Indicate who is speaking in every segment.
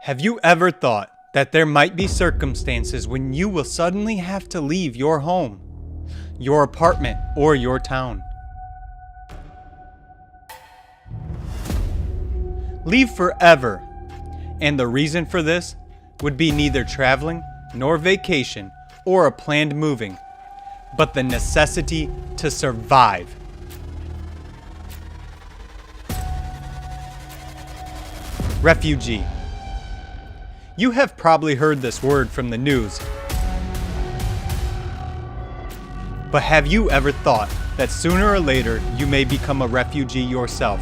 Speaker 1: Have you ever thought that there might be circumstances when you will suddenly have to leave your home, your apartment, or your town? Leave forever. And the reason for this would be neither traveling, nor vacation, or a planned moving, but the necessity to survive. Refugee. You have probably heard this word from the news. But have you ever thought that sooner or later you may become a refugee yourself?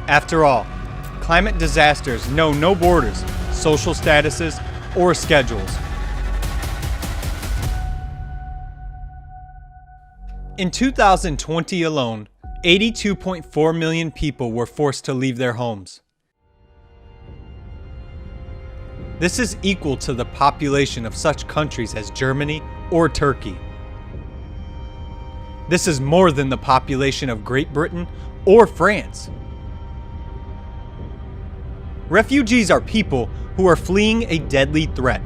Speaker 1: After all, climate disasters know no borders, social statuses, or schedules. In 2020 alone, 82.4 million people were forced to leave their homes. This is equal to the population of such countries as Germany or Turkey. This is more than the population of Great Britain or France. Refugees are people who are fleeing a deadly threat.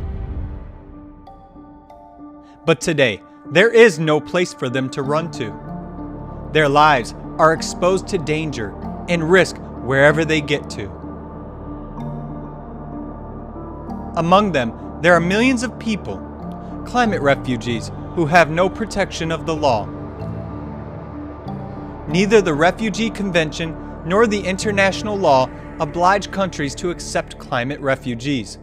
Speaker 1: But today, there is no place for them to run to. Their lives are exposed to danger and risk wherever they get to. Among them, there are millions of people, climate refugees, who have no protection of the law. Neither the Refugee Convention nor the international law oblige countries to accept climate refugees.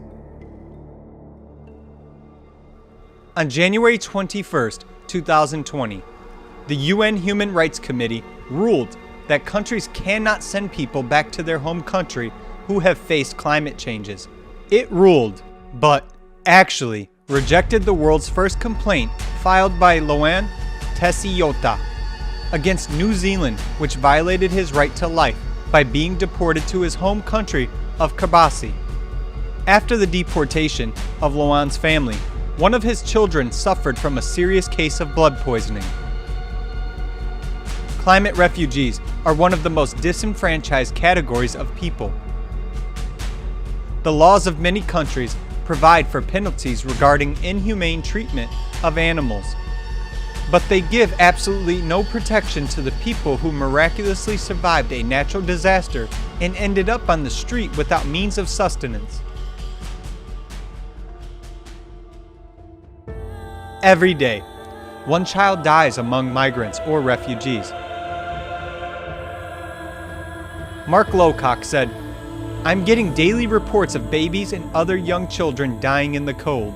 Speaker 1: On January 21st, 2020, the UN Human Rights Committee ruled that countries cannot send people back to their home country who have faced climate changes. It ruled, but actually rejected the world's first complaint filed by Loan Tesiota against New Zealand, which violated his right to life by being deported to his home country of Kiribati. After the deportation of Loan's family, one of his children suffered from a serious case of blood poisoning. Climate refugees are one of the most disenfranchised categories of people. The laws of many countries provide for penalties regarding inhumane treatment of animals, but they give absolutely no protection to the people who miraculously survived a natural disaster and ended up on the street without means of sustenance. Every day, one child dies among migrants or refugees. Mark Lowcock said, "I'm getting daily reports of babies and other young children dying in the cold."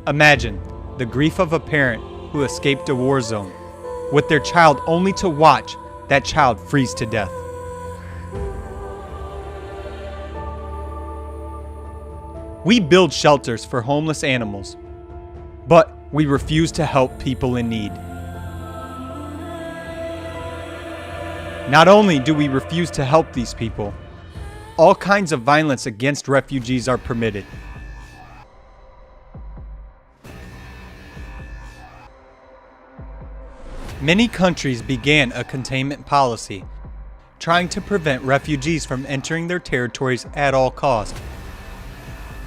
Speaker 1: Imagine the grief of a parent who escaped a war zone, with their child only to watch that child freeze to death. We build shelters for homeless animals, but we refuse to help people in need. Not only do we refuse to help these people, all kinds of violence against refugees are permitted. Many countries began a containment policy, trying to prevent refugees from entering their territories at all costs.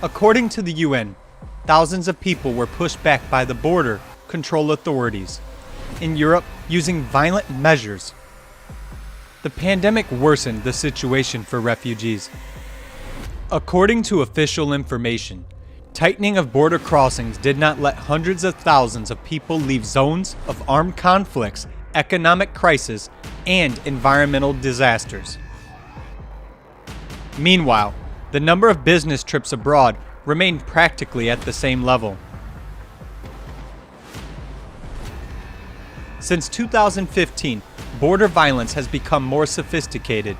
Speaker 1: According to the UN, thousands of people were pushed back by the border control authorities in Europe using violent measures. The pandemic worsened the situation for refugees. According to official information, tightening of border crossings did not let hundreds of thousands of people leave zones of armed conflicts, economic crisis, and environmental disasters. Meanwhile, the number of business trips abroad remained practically at the same level. Since 2015, border violence has become more sophisticated.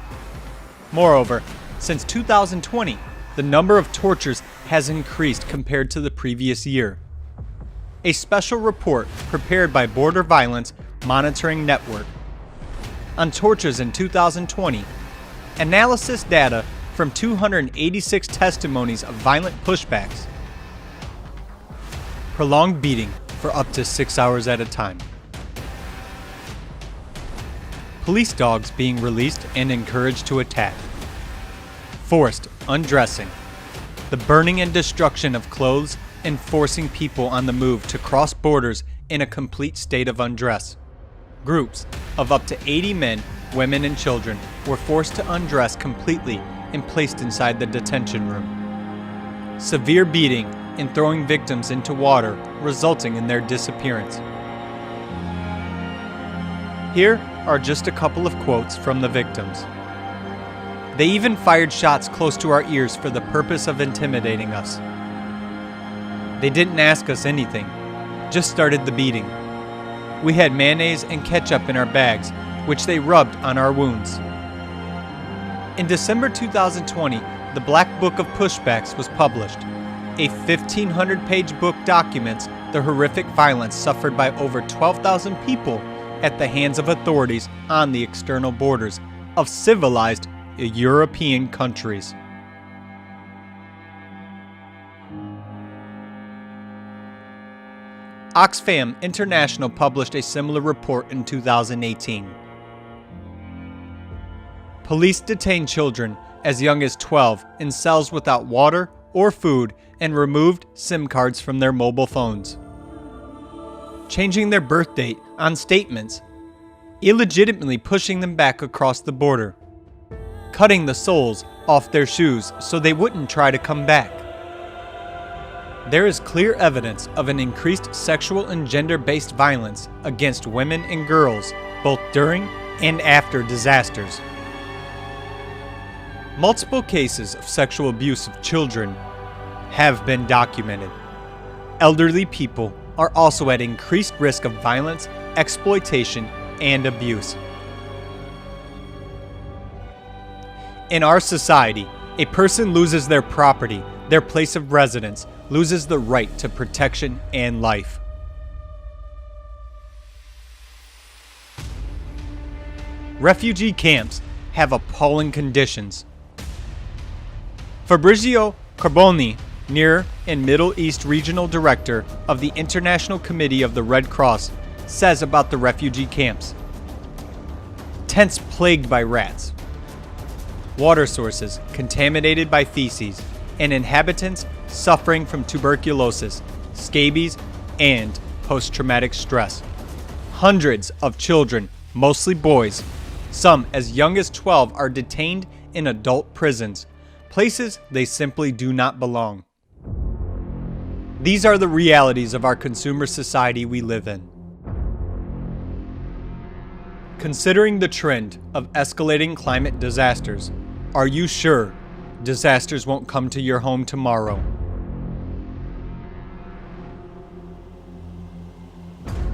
Speaker 1: Moreover, since 2020, the number of tortures has increased compared to the previous year. A special report prepared by Border Violence Monitoring Network on tortures in 2020, analysis data from 286 testimonies of violent pushbacks, prolonged beating for up to 6 hours at a time, police dogs being released and encouraged to attack. Forced undressing, the burning and destruction of clothes and forcing people on the move to cross borders in a complete state of undress. Groups of up to 80 men, women, and children were forced to undress completely and placed inside the detention room. Severe beating and throwing victims into water, resulting in their disappearance. Here are just a couple of quotes from the victims. They even fired shots close to our ears for the purpose of intimidating us. They didn't ask us anything, just started the beating. We had mayonnaise and ketchup in our bags, which they rubbed on our wounds. In December 2020, the Black Book of Pushbacks was published. A 1,500-page book documents the horrific violence suffered by over 12,000 people at the hands of authorities on the external borders of civilized European countries. Oxfam International published a similar report in 2018. Police detain children as young as 12 in cells without water or food and removed SIM cards from their mobile phones. Changing their birth date on statements, illegitimately pushing them back across the border, cutting the soles off their shoes so they wouldn't try to come back. There is clear evidence of an increased sexual and gender-based violence against women and girls, both during and after disasters. Multiple cases of sexual abuse of children have been documented. Elderly people are also at increased risk of violence, exploitation, and abuse. In our society, a person loses their property, their place of residence, loses the right to protection and life. Refugee camps have appalling conditions. Fabrizio Carboni, Near and Middle East Regional Director of the International Committee of the Red Cross, says about the refugee camps. Tents plagued by rats, water sources contaminated by feces, and inhabitants suffering from tuberculosis, scabies, and post-traumatic stress. Hundreds of children, mostly boys, some as young as 12, are detained in adult prisons, places they simply do not belong. These are the realities of our consumer society we live in. Considering the trend of escalating climate disasters, are you sure disasters won't come to your home tomorrow?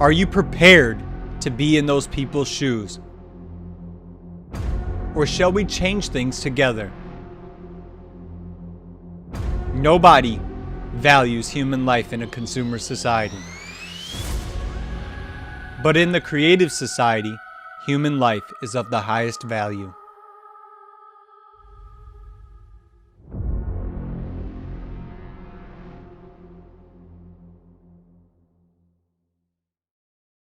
Speaker 1: Are you prepared to be in those people's shoes? Or shall we change things together? Nobody values human life in a consumer society. But in the creative society, human life is of the highest value.